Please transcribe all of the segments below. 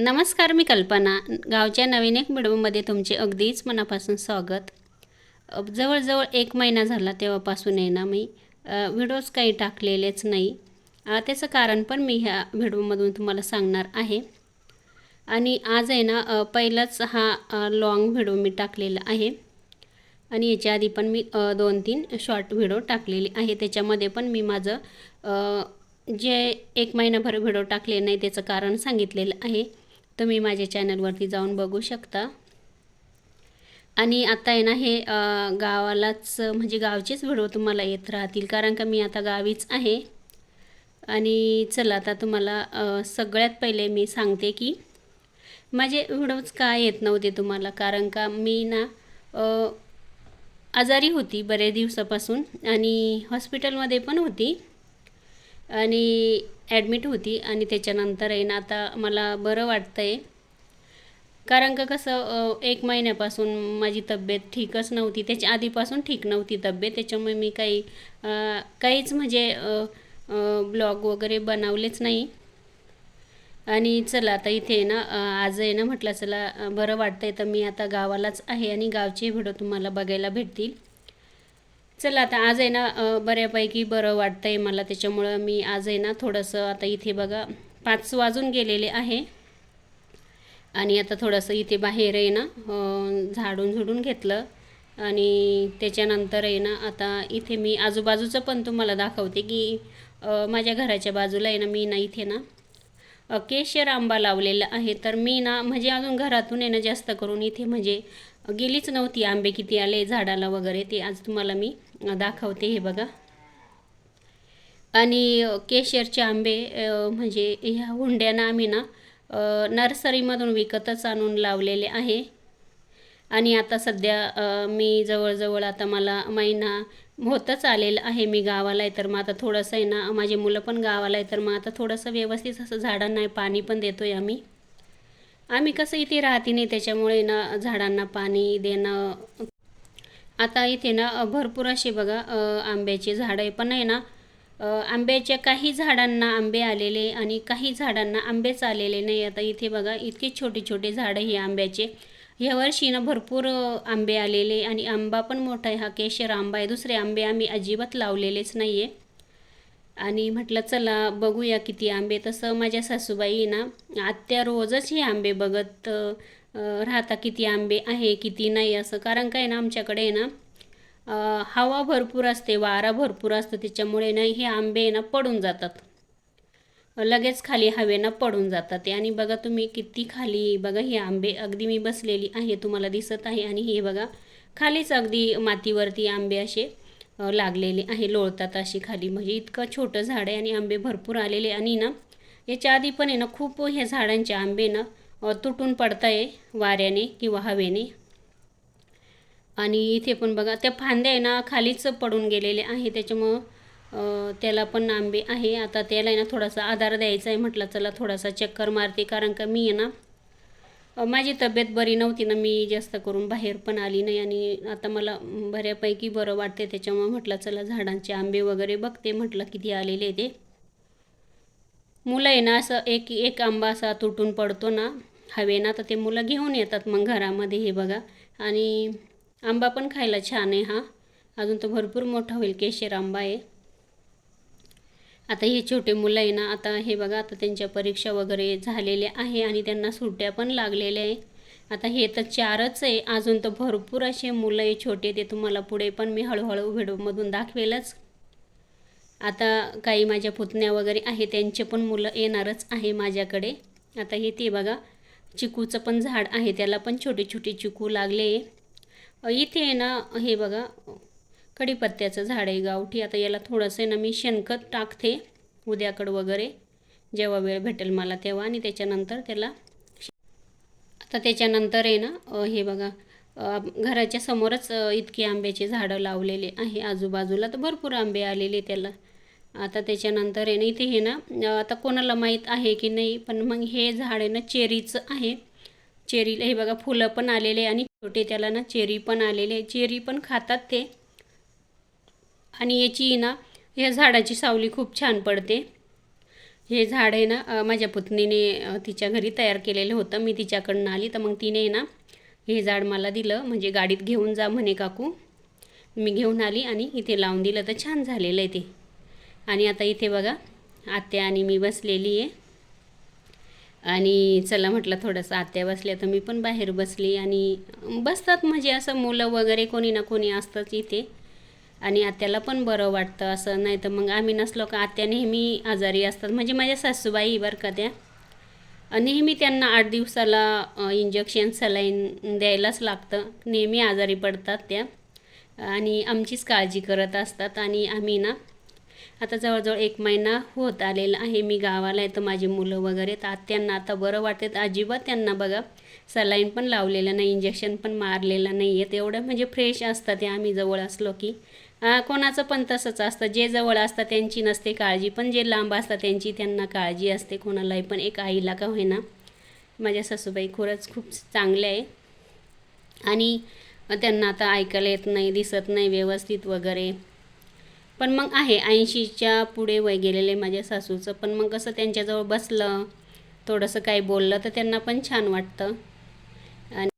नमस्कार, मी कल्पना. गावच्या नवीन एक व्हिडिओमध्ये तुमचे अगदीच मनापासून स्वागत. जवळजवळ 1 महिना झाला तेव्हापासून आहे ना मी व्हिडिओज काही टाकलेलेच नाही. त्याचं कारण पण मी ह्या व्हिडिओमधून तुम्हाला सांगणार आहे. आणि आज आहे ना पहिलाच हा लॉंग व्हिडिओ मी टाकलेला आहे. आणि याच्या आधी पण मी 2-3 शॉर्ट व्हिडिओ टाकलेले आहे. त्याच्यामध्ये पण मी माझं जे 1 महिनाभर व्हिडिओ टाकले नाही त्याचं कारण सांगितलेलं आहे. तुम्ही माझ्या चॅनलवरती जाऊन बघू शकता. आणि आता आहे ना हे गावालाच म्हणजे गावचेच व्हिडिओ तुम्हाला येत राहतील, कारण का मी आता गावीच आहे. आणि चला आता तुम्हाला सगळ्यात पहिले मी सांगते की माझे व्हिडिओज का येत नव्हते तुम्हाला, कारण का मी ना आजारी होती बरेच दिवसापासून आणि हॉस्पिटलमध्ये पण होती आणि ॲडमिट होती. आणि त्याच्यानंतर आहे ना आता मला बरं वाटतं आहे, कारण का कसं 1 महिन्यापासून माझी तब्येत ठीकच नव्हती. त्याच्या आधीपासून ठीक नव्हती तब्येत, त्याच्यामुळे मी काहीच म्हणजे ब्लॉग वगैरे बनवलेच नाही. आणि चला आता इथे ना आज आहे ना म्हटलं चला बरं वाटतं आहे तर मी आता गावालाच आहे आणि गावचे व्हिडिओ तुम्हाला बघायला भेटतील. चला आता आज आहे ना बऱ्यापैकी बरं वाटतं आहे मला, त्याच्यामुळं मी आज आहे ना थोडंसं आता इथे बघा 5 वाजून गेलेले आहे. आणि आता थोडंसं इथे बाहेर आहे ना झाडून झुडून घेतलं. आणि त्याच्यानंतर आहे ना आता इथे मी आजूबाजूचं पण तुम्हाला दाखवते की माझ्या घराच्या बाजूला आहे ना मी ना इथे ना केशर आंबा लावलेला आहे. तर मी ना म्हणजे अजून घरातून आहे ना जास्त करून इथे म्हणजे गेलीच नव्हती. आंबे किती आले झाडाला वगैरे ते आज तुम्हाला मी दाखवते. हे बघा. आणि केशरचे आंबे म्हणजे ह्या हुंड्यानं आम्ही ना नर्सरीमधून विकतच आणून लावलेले आहे. आणि आता सध्या मी जवळजवळ आता मला महिना होतच आलेलं आहे मी गावाला आहे. तर मग आता थोडंसं आहे ना माझे मुलं पण गावाला आहे, तर मग आता थोडंसं व्यवस्थित असं झाडांना पाणी पण देतो आहे आम्ही कसं इथे राहते नाही, त्याच्यामुळे ना झाडांना पाणी देणं. आता इथे ना भरपूर असे बघा आंब्याचे झाडं आहे, पण आहे ना आंब्याच्या काही झाडांना आंबे आलेले आणि काही झाडांना आंबेच आलेले नाही. आता इथे बघा इतके छोटे छोटे झाडं हे आंब्याचे. ह्या वर्षी ना भरपूर आंबे आलेले आणि आंबा पण मोठा आहे. हा केशर आंबा आहे. दुसरे आंबे आम्ही अजिबात लावलेलेच नाही आहे. आणि म्हटलं चला बघूया किती आंबे. तसं माझ्या सासूबाई ना आत्या रोजच हे आंबे बघत राहता किती आंबे आहे किती नाही असं. कारण काय ना आमच्याकडे ना हवा भरपूर असते, वारा भरपूर असतो, त्याच्यामुळे ना हे आंबे ना पडून जातात, लगेच खाली हवेनं पडून जातात. आणि बघा तुम्ही किती खाली बघा हे आंबे. अगदी मी बसलेली आहे तुम्हाला दिसत आहे. आणि हे बघा खालीच अगदी मातीवरती आंबे असे लागलेले आहे, लोळतात अशी खाली. म्हणजे इतकं छोटं झाड आहे आणि आंबे भरपूर आलेले. आणि ना याच्या आधी पण आहे ना खूप ह्या झाडांचे आंबे ना तुटून पडत आहे वाऱ्याने किंवा हवेने. आणि इथे पण बघा त्या फांद्या आहे ना खालीच पडून गेलेले आहे, त्याच्यामुळं त्याला पण आंबे आहे. आता त्याला आहे ना थोडासा आधार द्यायचा आहे. म्हटलं चला थोडासा चक्कर मारते, कारण का मी आहे ना माझी तब्येत बरी नव्हती ना, मी जास्त करून बाहेर पण आली नाही. आणि आता मला बऱ्यापैकी बरं वाटते, त्याच्यामुळं म्हटलं चला झाडांचे आंबे वगैरे बघते, म्हटलं किती आलेले ते. मुलं आहे ना असं एक एक आंबा असा तुटून पडतो ना हवेना, तर ते मुलं घेऊन येतात मग घरामध्ये. हे बघा. आणि आंबा पण खायला छान आहे हा, अजून तो भरपूर मोठा होईल. केशर आंबा आहे. आता हे छोटे मुलं आहे ना आता हे बघा आता त्यांच्या परीक्षा वगैरे झालेल्या आहे आणि त्यांना सुट्ट्या पण लागलेल्या आहे. आता हे तर 4च आहे, अजून तर भरपूर असे मुलं आहे छोटे, ते तुम्हाला पुढे पण मी हळूहळू व्हिडिओमधून दाखवेलच. आता काही माझ्या पुतण्या वगैरे आहे त्यांचे पण मुलं येणारच आहे माझ्याकडे. आता हे ते बघा चिकूचं पण झाड आहे, त्याला पण छोटे छोटे चिकू लागले. इथे आहे ना हे बघा कढीपत्त्याचं झाड आहे गावठी. आता याला थोडंसं ना मी शेणखत टाकते उद्याकडं वगैरे, जेव्हा वेळ भेटेल मला तेव्हा. आणि त्याच्यानंतर त्याला आता त्याच्यानंतर आहे ना हे बघा घराच्या समोरच इतके आंब्याचे झाडं लावलेले आहे आजूबाजूला, तर भरपूर आंबे आलेले त्याला. आता त्याच्यानंतर आहे ना इथे हे ना आता कोणाला माहीत आहे की नाही, पण मग हे झाड आहे ना चेरीचं आहे. चेरीला हे बघा फुलं पण आलेले आणि छोटे त्याला ना चेरी पण आलेले. चेरी पण खातात ते. आणि याची ना ह्या झाडाची सावली खूप छान पडते. हे झाड आहे ना माझ्या पुतणीने तिच्या घरी तयार केलेलं होतं. मी तिच्याकडनं आली तर मग तिने ना हे झाड मला दिलं, म्हणजे गाडीत घेऊन जा म्हणे काकू. मी घेऊन आली आणि इथे लावून दिलं तर छान झालेलं आहे ते. आणि आता इथे बघा आत्या आणि मी बसलेली आहे. आणि चला म्हटलं थोडंसं आत्या बसल्या तर मी पण बाहेर बसली. आणि बसतात म्हणजे असं मुलं वगैरे कोणी ना कोणी असतंच इथे. आणि आत्याला पण बरं वाटतं असं. नाही तर मग आम्ही नसलो का आत्या नेहमी आजारी असतात. म्हणजे माझ्या सासूबाई बरं का त्या नेहमी त्यांना 8 दिवसाला इंजेक्शन सलाईन द्यायलाच लागतं. नेहमी आजारी पडतात त्या आणि आमचीच काळजी करत असतात. आणि आम्ही ना आता जवळजवळ 1 महिना होत आलेला आहे. मी गावाला आहे तर माझी मुलं वगैरे तर आत्यांना आता बरं वाटते. तर अजिबात त्यांना बघा सलाईन पण लावलेलं नाही, इंजेक्शन पण मारलेलं नाही आहे. तेवढं म्हणजे फ्रेश असतात ते आम्ही जवळ असलो की. कोणाचं पण तसंच असतं, जे जवळ असतं त्यांची नसते काळजी, पण जे लांब असतात त्यांची त्यांना काळजी असते कोणालाही पण. एक आईला का होईना. माझ्या सासूबाई खरंच खूप चांगल्या आहे. आणि त्यांना आता ऐकायला येत नाही, दिसत नाही व्यवस्थित वगैरे. पण मग आहे 80च्या पुढे वय गेलेले माझ्या सासूचं. पण मग कसं त्यांच्याजवळ बसलं, थोडंसं काही बोललं तर त्यांना पण छान वाटतं. आणि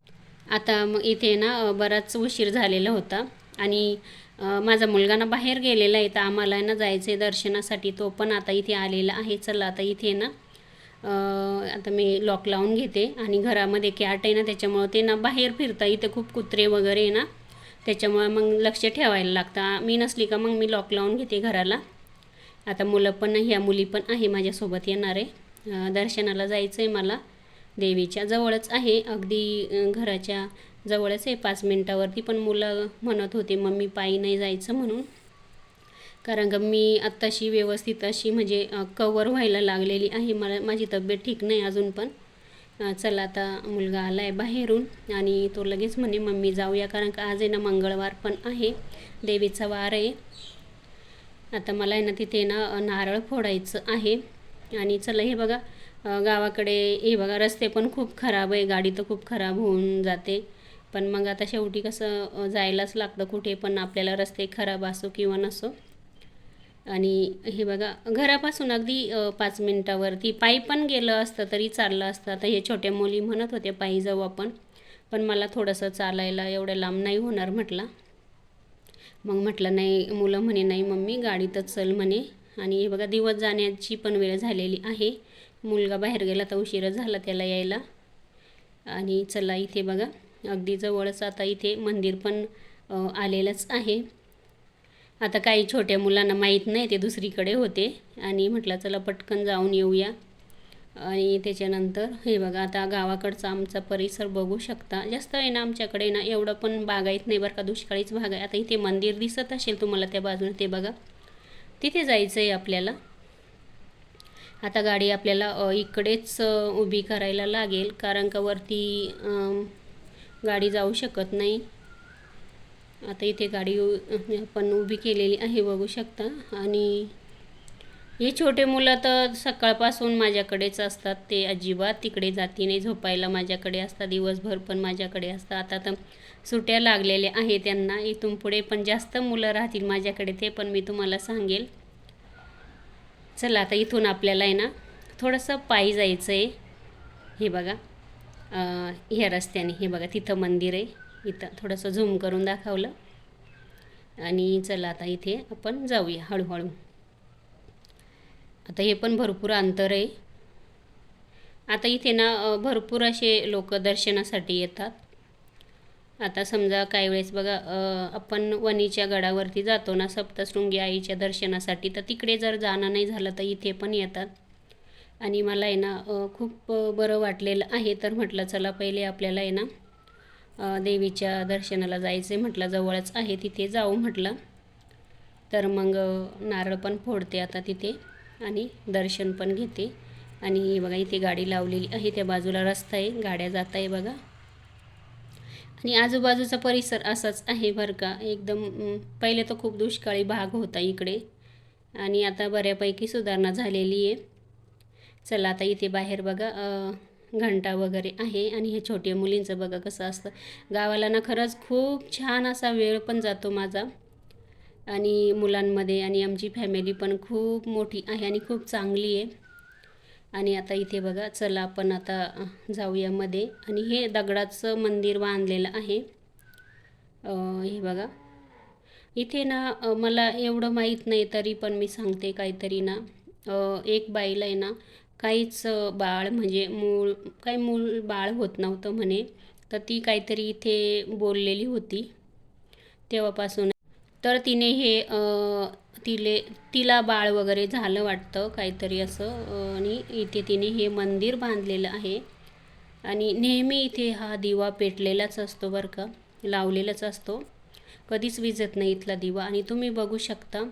आता मग इथे ना बराच उशीर झालेला होता. आणि माझा मुलगा ना बाहेर गेलेला आहे तर आम्हाला ना जायचं आहे दर्शनासाठी. तो पण आता इथे आलेला आहे. चला आता इथे ना आता मी लॉक लावून घेते. आणि घरामध्ये कॅट आहे ना त्याच्यामुळं ते ना बाहेर फिरतं. इथे खूप कुत्रे वगैरे आहे ना त्याच्यामुळं मग लक्ष ठेवायला लागतं. मी नसली का मग मी लॉक लावून घेते घराला. आता मुलं पण ह्या मुली पण आहे माझ्यासोबत येणार आहे. दर्शनाला जायचं आहे मला. देवीच्या जवळच आहे, अगदी घराच्या जवळच आहे, 5 मिनटावरती. पण मुलं म्हणत होते मम्मी पायी नाही जायचं म्हणून. कारण का मी आत्ताशी व्यवस्थित अशी म्हणजे कवर व्हायला लागलेली आहे. माझी तब्येत ठीक नाही अजून पण. चला आता मुलगा आला आहे बाहेरून आणि तो लगेच म्हणे मम्मी जाऊया. कारण का आज आहे ना मंगळवार पण आहे, देवीचा वार आहे. आता मला आहे ना तिथे ना नारळ फोडायचं आहे. आणि चला हे बघा गावाकडे हे बघा रस्ते पण खूप खराब आहे, गाडी तर खूप खराब होऊन जाते. पण मग आता शेवटी कसं जायलाच लागतं कुठे पण, आपल्याला रस्ते खराब असो किंवा नसो. आणि हे बघा घरापासून अगदी 5 मिनटावरती पायी पण गेलं असतं तरी चाललं असतं. आता हे छोट्या मुली म्हणत होते पायी जाऊ आपण, पण मला थोडंसं चालायला एवढं लांब नाही होणार म्हटलं. मग म्हटलं नाही, मुलं म्हणे नाही मम्मी गाडीतच चल म्हणे. आणि हे बघा दिवस जाण्याची पण वेळ झालेली आहे. मुलगा बाहेर गेला तर उशीर झाला त्याला यायला. आणि चला इथे बघा अगदी जवळच आता इथे मंदिर पण आलेलंच आहे. आता काही छोट्या मुलांना माहीत नाही, ते दुसरीकडे होते आणि म्हटलं चला पटकन जाऊन येऊया. आणि त्याच्यानंतर हे बघा आता गावाकडचा आमचा परिसर बघू शकता. जास्त आहे ना आमच्याकडे ना एवढं पण बागायत नाही बरं का, दुष्काळीच भाग आहे. आता इथे मंदिर दिसत असेल तुम्हाला त्या बाजूने, ते बघा तिथे जायचं आहे आपल्याला. आता गाडी आपल्याला इकडेच उभी करायला लागेल, कारण का वरती गाडी जाऊ शकत नाही. आता इथे गाडी आपण उभी केलेली आहे बघू शकता. आणि हे छोटे मुलं तर सकाळपासून माझ्याकडेच असतात, ते अजिबात तिकडे जाती नाही, झोपायला माझ्याकडे असतात, दिवसभर पण माझ्याकडे असतात. आता तर सुट्या लागलेल्या आहे त्यांना. इथून पुढे पण जास्त मुलं राहतील माझ्याकडे, ते पण मी तुम्हाला सांगेल. चला आता इथून आपल्याला आहे ना थोडंसं पायी जायचं आहे. हे बघा ह्या रस्त्याने, हे बघा तिथं मंदिर आहे. इथं थोडंसं झूम करून दाखवलं. आणि चला आता इथे आपण जाऊया हळूहळू. आता हे पण भरपूर अंतर आहे. आता इथे ना भरपूर असे लोक दर्शनासाठी येतात. आता समजा काही वेळेस बघा आपण वणीच्या गडावरती जातो ना सप्तशृंगी आईच्या दर्शनासाठी, तर तिकडे जर जाणं नाही झालं तर इथे पण येतात. आणि मला आहे ना खूप बरं वाटलेलं आहे. तर म्हटलं चला पहिले आपल्याला आहे ना देवीच्या दर्शनाला जायचं आहे. म्हटलं जवळच आहे तिथे जाऊ म्हटलं. तर मग नारळ पण फोडते आता तिथे आणि दर्शन पण घेते. आणि बघा इथे गाडी लावलेली आहे, त्या बाजूला रस्ता आहे, गाड्या जात आहे बघा. आणि आजूबाजूचा परिसर असाच आहे बरं का एकदम. पहिले तर खूप दुष्काळी भाग होता इकडे आणि आता बऱ्यापैकी सुधारणा झालेली आहे. चला आता इथे बाहेर बघा घंटा वगैरे आहे. आणि हे छोट्या मुलींचं बघा कसं असतं. गावाला ना खरंच खूप छान असा वेळ पण जातो माझा आणि मुलांमध्ये. आणि आमची फॅमिली पण खूप मोठी आहे आणि खूप चांगली आहे. आणि आता इथे बघा, चला आपण आता जाऊया मध्ये. आणि हे दगडाचं मंदिर बांधलेलं आहे. हे बघा, इथे ना मला एवढं माहीत नाही, तरी पण मी सांगते काहीतरी ना. एक बाईला आहे ना काहीच बाळ म्हणजे काही मूल बाळ होत नव्हतं म्हणे. तर ती काहीतरी इथे बोललेली होती तेव्हापासून. तर तिने हे तिला बाळ वगैरे झालं वाटतं काहीतरी असं. आणि इथे तिने हे मंदिर बांधलेलं आहे. आणि नेहमी इथे हा दिवा पेटलेलाच असतो बरं का, लावलेलाच असतो, कधीच विझत नाही इथला दिवा. आणि तुम्ही बघू शकता,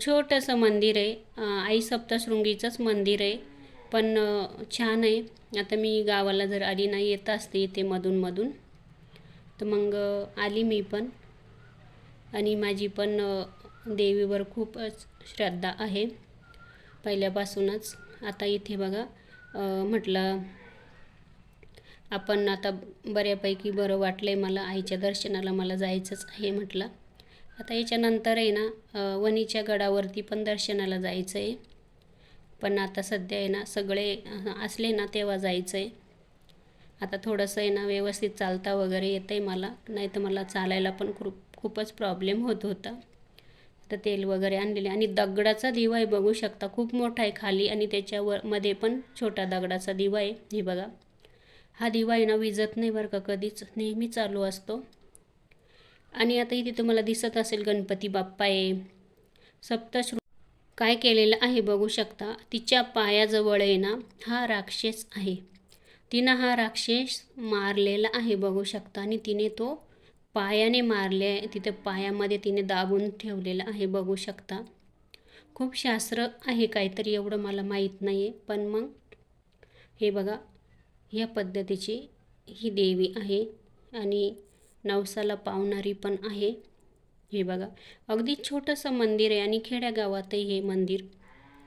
छोटंसं मंदिर आहे. आई सप्तशृंगीचंच मंदिर आहे, पण छान आहे. आता मी गावाला जर आली नाही, येत असते इथे मधून तर मग आली मी पण. आणि माझी पण देवीवर खूपच श्रद्धा आहे पहिल्यापासूनच. आता इथे बघा, म्हटलं आपण आता बऱ्यापैकी बरं वाटलं आहे मला, आईच्या दर्शनाला मला जायचंच आहे म्हटलं. आता याच्यानंतर आहे ना वणीच्या गडावरती पण दर्शनाला जायचं आहे. पण आता सध्या आहे ना सगळे असले ना तेव्हा जायचं आहे. आता थोडंसं आहे ना व्यवस्थित चालता वगैरे येतं आहे मला, नाही तर मला चालायला पण खूपच प्रॉब्लेम होत होता. तर तेल वगैरे आणलेले. आणि दगडाचा दिवा आहे, बघू शकता, खूप मोठा आहे खाली. आणि त्याच्यावर मध्ये पण छोटा दगडाचा दिवा आहे. हे बघा, हा दिवा आहे ना विझत नाही बरं का कधीच, नेहमी चालू असतो. आणि आता इथे तुम्हाला दिसत असेल गणपती बाप्पा आहे. सप्तशृंगी काय केलेलं आहे बघू शकता. तिच्या पायाजवळ आहे ना हा राक्षस आहे. तिनं हा राक्षस मारलेला आहे बघू शकता. आणि तिने तो पायाने मारले आहे. तिथे पायामध्ये तिने दाबून ठेवलेलं आहे बघू शकता. खूप शास्त्र आहे काहीतरी, एवढं मला माहीत नाही आहे. पण मग हे बघा, ह्या पद्धतीची ही देवी आहे. आणि नवसाला पावणारी पण आहे. हे बघा, अगदी छोटंसं मंदिर आहे आणि खेड्यागावातही हे मंदिर,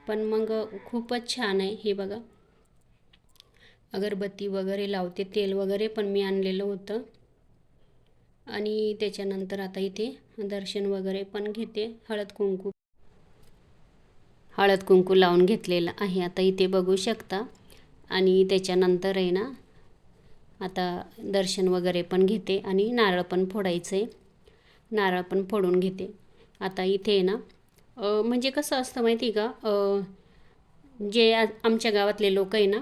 पण मग खूपच छान आहे. हे बघा, अगरबत्ती वगैरे लावते, तेल वगैरे पण मी आणलेलं होतं. आणि त्याच्यानंतर आता इथे दर्शन वगैरे पण घेते. हळद कुंकू लावून घेतलेलं आहे आता इथे बघू शकता. आणि त्याच्यानंतर आहे ना आता दर्शन वगैरे पण घेते आणि नारळ पण फोडायचं आहे. नारळ पण फोडून घेते. आता इथे ना म्हणजे कसं असतं माहिती का, जे आमच्या गावातले लोक आहे ना,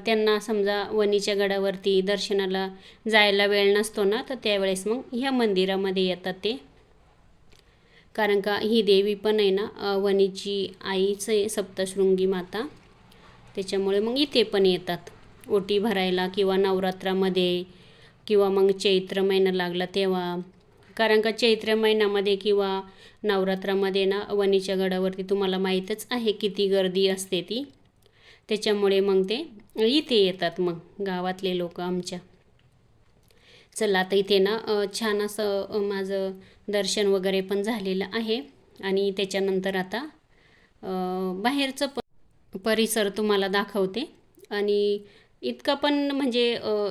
त्यांना समजा वणीच्या गडावरती दर्शनाला जायला वेळ नसतो ना, तर त्यावेळेस मग ह्या मंदिरामध्ये येतात ते. कारण का ही देवी पण आहे ना वणीची आईच आहे, सप्तशृंगी माता. त्याच्यामुळे मग इथे पण येतात ओटी भरायला, किंवा नवरात्रामध्ये, किंवा मग चैत्र महिना लागला तेव्हा. कारण का चैत्र महिन्यामध्ये किंवा नवरात्रामध्ये ना वणीच्या गडावरती तुम्हाला माहीतच आहे किती गर्दी असते ती. त्याच्यामुळे मग ते इथे येतात मग गावातले लोक आमच्या. चला आता इथे ना छान असं माझं दर्शन वगैरे पण झालेलं आहे. आणि त्याच्यानंतर आता बाहेरचं परिसर तुम्हाला दाखवते. आणि इतकं पण म्हणजे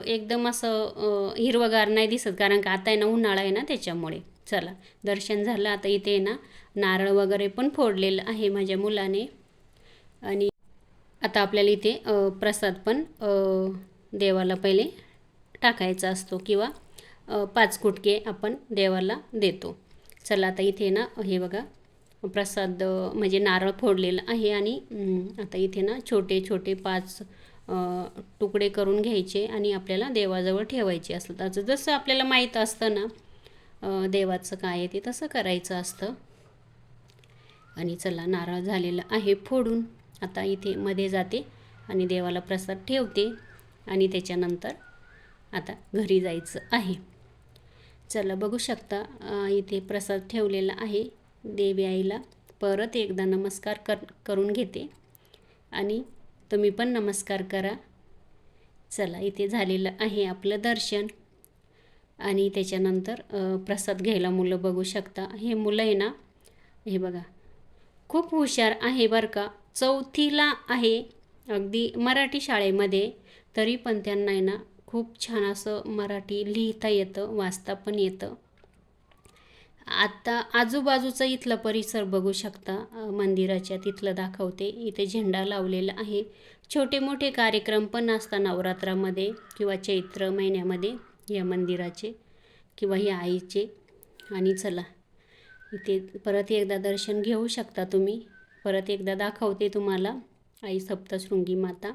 एकदम असं हिरवगार नाही दिसत, कारण का आता आहे ना उन्हाळा आहे ना त्याच्यामुळे. चला, दर्शन झालं. आता इथे ना नारळ वगैरे पण फोडलेलं आहे माझ्या मुलाने. आणि आता आपल्याला इथे प्रसाद पण देवाला पहिले टाकायचा असतो, किंवा 5 कुटके आपण देवाला देतो. चला आता इथे ना हे बघा, प्रसाद म्हणजे नारळ फोडलेलं आहे. आणि आता इथे ना छोटे छोटे 5 तुकडे करून घ्यायचे आणि आपल्याला देवाजवळ ठेवायचे असतात. जसं आपल्याला माहीत असतं ना देवाचं काय आहे ते, तसं करायचं असतं. आणि चला, नारळ झालेलं आहे फोडून. आता इथे मध्ये जाते आणि देवाला प्रसाद ठेवते. आणि त्याच्यानंतर आता घरी जायचं आहे. चला, बघू शकता इथे प्रसाद ठेवलेला आहे. देवी आईला परत एकदा नमस्कार करून घेते. आणि तुम्ही पण नमस्कार करा. चला, इथे झालेलं आहे आपलं दर्शन. आणि त्याच्यानंतर प्रसाद घ्यायला मुलं बघू शकता. हे मुलं आहे ना, हे बघा, खूप हुशार आहे बरं का. 4थीला आहे, अगदी मराठी शाळेमध्ये. तरी पण त्यांना आहे ना खूप छान असं मराठी लिहिता येतं, वाचता पण येतं. आता आजूबाजूचा इथला परिसर बघू शकता. मंदिराच्या तिथलं दाखवते. इथे झेंडा लावलेला आहे. छोटे मोठे कार्यक्रम पण असतात नवरात्रामध्ये किंवा चैत्र महिन्यामध्ये या मंदिराचे किंवा या आईचे. आणि चला इथे परत एकदा दर्शन घेऊ शकता तुम्ही. परत एकदा दाखवते तुम्हाला आई सप्तशृंगी माता.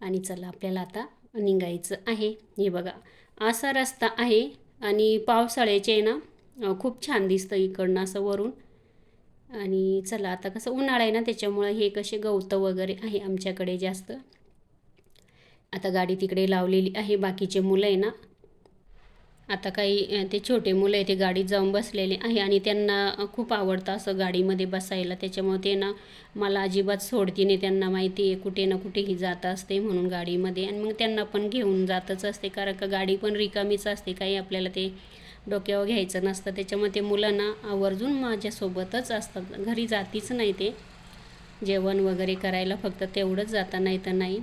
आणि चला आपल्याला आता निघायचं आहे. हे बघा असा रस्ता आहे आणि पावसाळ्याचे ना खूप छान दिसतं इकडनं असं वरून. आणि चला आता कसं उन्हाळा आहे ना त्याच्यामुळं हे कसे गवतं वगैरे आहे आमच्याकडे जास्त. आता गाडी तिकडे लावलेली आहे. बाकीचे मुलं आहे ना आता काही ते छोटे मुलं आहे ते गाडीत जाऊन बसलेले आहे आणि त्यांना खूप आवडतं असं गाडीमध्ये बसायला. त्याच्यामुळे ते ना मला अजिबात सोडती नाही. त्यांना माहिती आहे कुठे ना कुठेही जात असते म्हणून गाडीमध्ये. आणि मग त्यांना पण घेऊन जातच असते कारण का गाडी पण रिकामीच असते. काही आपल्याला ते डोक्यावर घ्यायचं नसतं. त्याच्यामुळे ते मुलांना आवर्जून माझ्यासोबतच असतात. घरी जातीच नाही ते जेवण वगैरे करायला, फक्त तेवढंच जाता नाही तर नाही.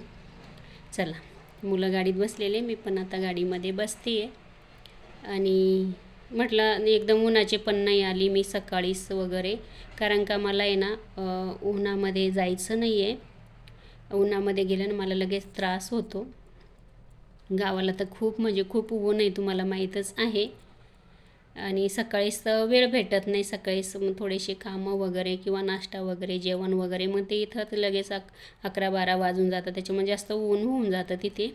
चला मुलं गाडीत बसलेले, मी पण आता गाडीमध्ये बसते आहे. आणि म्हटलं एकदम उन्हाचे पण नाही आली मी सकाळीच वगैरे कारण का मला आहे ना उन्हामध्ये जायचं नाही आहे. उन्हामध्ये गेल्यानं मला लगेच त्रास होतो. गावाला तर खूप म्हणजे खूप ऊन आहे तुम्हाला माहीतच आहे. आणि सकाळीच तर वेळ भेटत नाही. सकाळीच मग थोडेसे कामं वगैरे किंवा नाश्ता वगैरे जेवण वगैरे मग ते इथं लगेच 11-12 वाजून जातं. त्याच्यामुळे जास्त ऊन होऊन जातं तिथे.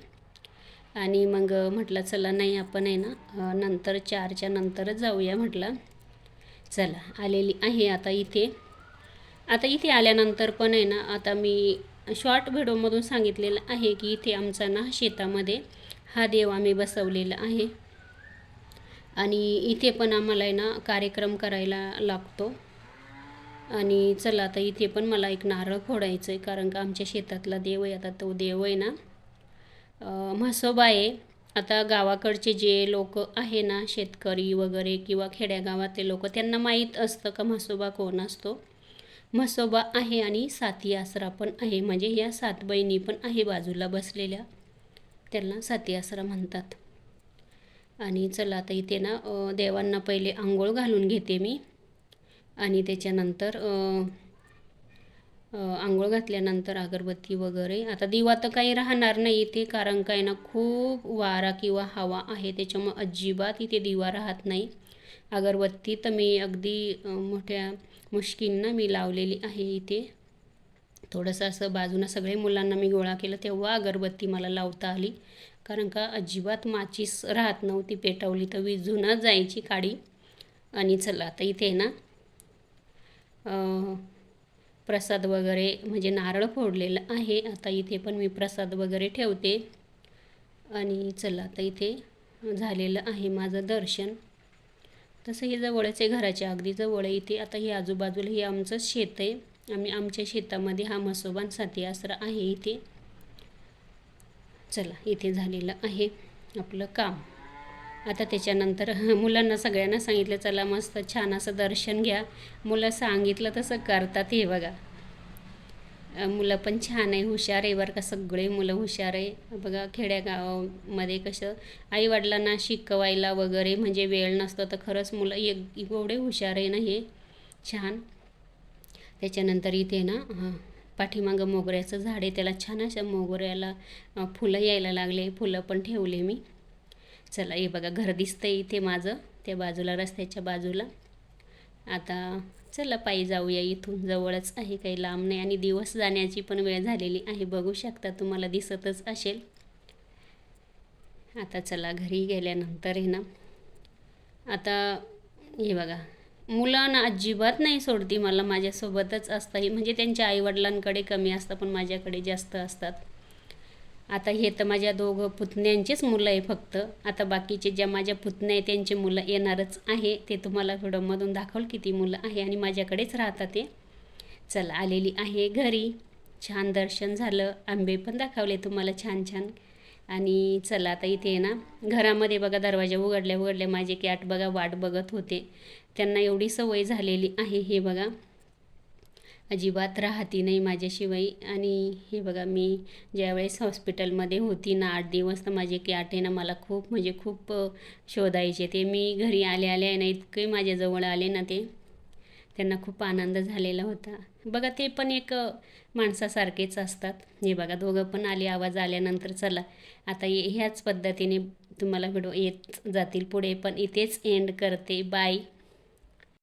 आणि मग म्हटलं चला नाही आपण आहे ना नंतर 4च्या नंतरच जाऊया म्हटलं. चला आलेली आहे आता इथे. आता इथे आल्यानंतर पण आहे ना आता मी शॉर्ट व्हिडिओमधून सांगितलेलं आहे की इथे आमचा ना शेतामध्ये हा देव आम्ही बसवलेला आहे. आणि इथे पण आम्हाला आहे ना कार्यक्रम करायला लागतो. आणि चला आता इथे पण मला एक नारळ फोडायचं आहे कारण का आमच्या शेतातला देव आहे. आता तो देव आहे ना म्हसोबा आहे. आता गावाकडचे जे लोक आहे ना शेतकरी वगैरे किंवा खेड्यागावातले लोक त्यांना माहीत असतं का म्हसोबा कोण असतो. म्हसोबा आहे आणि साती आसरा पण आहे. म्हणजे ह्या 7 बहिणी पण आहे बाजूला बसलेल्या, त्यांना साती आसरा म्हणतात. आणि चला आता इथे ना देवांना पहिले आंघोळ घालून घेते मी. आणि त्याच्यानंतर आंघोळ घातल्यानंतर अगरबत्ती वगैरे. आता दिवा तर काही राहणार नाही इथे कारण काय ना खूप वारा किंवा हवा आहे त्याच्यामुळे अजिबात इथे दिवा राहत नाही. अगरबत्ती तर मी अगदी मोठ्या मुश्किलनं मी लावलेली आहे इथे. थोडंसं असं बाजूनं सगळे मुलांना मी गोळा केलं तेव्हा अगरबत्ती मला लावता आली कारण का अजिबात माचीस राहत नव्हती. पेटवली तर विझूनच जायची काडी. आणि चला आता इथे ना प्रसाद वगैरे म्हणजे नारळ फोडलेलं आहे. आता इथे पण मी प्रसाद वगैरे ठेवते. आणि चला आता इथे झालेलं आहे माझं दर्शन. तसं हे जवळच आहे, घराच्या अगदी जवळ आहे इथे. आता हे आजूबाजूला हे आमचं शेत आहे. आमच्या शेतामध्ये हा म्हसोबा साती आसरा आहे इथे. चला इथे झालेलं आहे आपलं काम. आता त्याच्यानंतर मुलांना सगळ्यांना सांगितलं चला मस्त छान असं दर्शन घ्या. मुलं सांगितलं तसं करतात. हे बघा मुलं पण छान आहे, हुशार आहे बरं का. सगळे मुलं हुशार आहे बघा. खेड्यागावामध्ये कसं आईवडिलांना शिकवायला वगैरे म्हणजे वेळ नसतं तर खरंच मुलं एवढे हुशार आहे ना हे छान. त्याच्यानंतर इथे ना पाठीमागं मोगऱ्याचं झाड आहे, त्याला छान अशा मोगऱ्याला फुलं यायला लागले. फुलं पण ठेवले मी. चला हे बघा घर दिसतंय इथे माझं त्या बाजूला, रस्त्याच्या बाजूला. आता चला पायी जाऊया, इथून जवळच आहे, काही लांब नाही. आणि दिवस जाण्याची पण वेळ झालेली आहे, बघू शकता तुम्हाला दिसतच असेल. आता चला घरी गेल्यानंतर आहे ना आता हे बघा मुलांना अजिबात नाही सोडती मला, माझ्यासोबतच असतं. म्हणजे त्यांच्या आईवडिलांकडे कमी असतं पण माझ्याकडे जास्त असतात. आता हे तर माझ्या दोघं पुतण्यांचेच मुलं आहे फक्त. आता बाकीचे ज्या माझ्या पुतण्या आहे त्यांचे मुलं येणारच आहे, ते तुम्हाला व्हिडिओमधून दाखवलं किती मुलं आहे. आणि माझ्याकडेच राहतात ते. चला आलेली आहे घरी. छान दर्शन झालं, आंबे पण दाखवले तुम्हाला छान छान. आणि चला आता इथे ना घरामध्ये बघा दरवाजा उघडल्या माझे कॅट बघा वाट बघत होते. त्यांना एवढी सवय झालेली आहे. हे बघा अजिबात राहती नाही माझ्याशिवाय. आणि हे बघा, मी ज्यावेळेस हॉस्पिटलमध्ये होती ना 8 दिवस, तर माझे कॅट आहे ना मला खूप म्हणजे खूप शोधायचे. ते मी घरी आले आले आहे ना इतके माझ्याजवळ आले ना ते, त्यांना खूप आनंद झालेला होता. बघा ते पण एक माणसासारखेच असतात. हे बघा दोघं पण आले आवाज आल्यानंतर. चला आता ह्याच पद्धतीने तुम्हाला व्हिडिओ येत जातील पुढे, पण इथेच एंड करते. बाय.